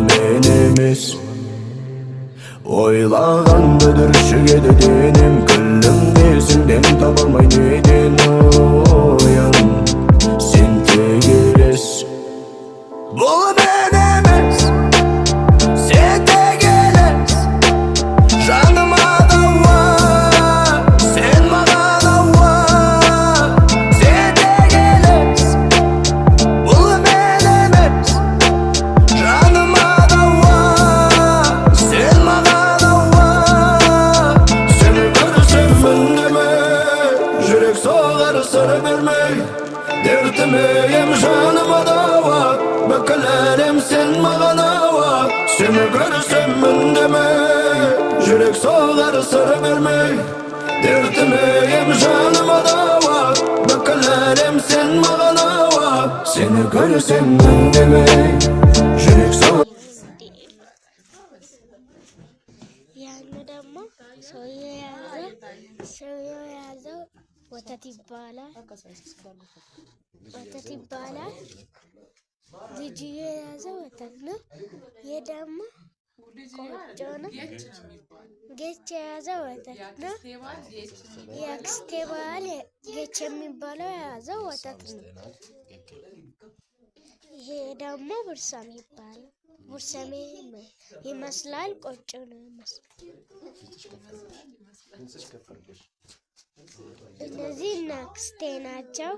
menimiz. Oylaganda dürüşüge dediğinim küllüm değilsinden tapamay neydin uyan. Sen tegeles bu menimiz, sen tegeles. Canıma da var, sen bana da var. Sen tegeles bu menimiz, canıma da var, sen bana da var. Seni görürsem önüme yürek soğar sarı vermey. Dertime yem canıma da var, bakalerim sen bana var. Seni görürsem önüme yürek soğar sarı vermey. Dertime yem canıma da var, bakalerim sen bana var. Seni görürsem önüme yürek soğar. Yani ደግሞ ሰውየው የያዘው ወተት ይባላል። ወተት ይባላል። ልጅዬ የያዘው ወተት ነው። ይሄ ደግሞ ቆጮ ነው። ጌች የያዘው ወተት ነው። የአክስቴ ባል ጌች የሚባለው የያዘው ወተት ነው። ይሄ ደግሞ ቡርሳም ይባላል። ቡርሳሜ ይመስላል። ቆጮ ነው ይመስላል። እነዚህ እና አክስቴ ናቸው።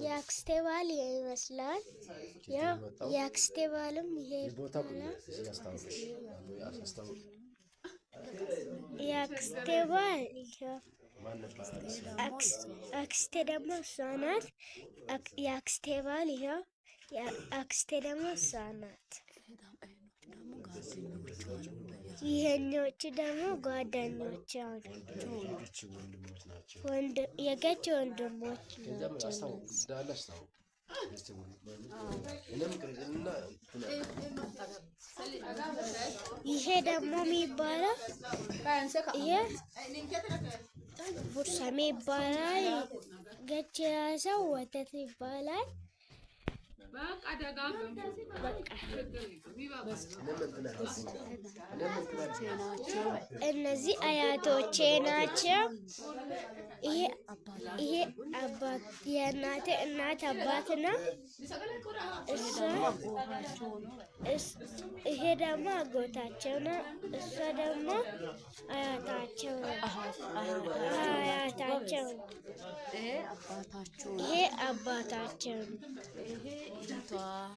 የአክስቴ ባል ይመስላል። ያው የአክስቴ ባልም ይሄ ይባላል። የአክስቴ ባል አክስቴ ደግሞ እሷ ናት። የአክስቴ ባል ይኸው፣ አክስቴ ደግሞ እሷ ናት። ይሄኞቹ ደግሞ ጓደኞች የገች ወንድሞች ናቸው። ይሄ ደግሞ የሚባለው ይሄ ቡርሳሜ ይባላል። ገች የያዘው ወተት ይባላል። እነዚህ አያቶቼ ናቸው። ይሄ አባት የእናቴ እናት አባት ነው። ይሄ ደግሞ አጎታቸው ነው። እሷ ደግሞ አያታቸው ነው። ይሄ አባታቸው ነው።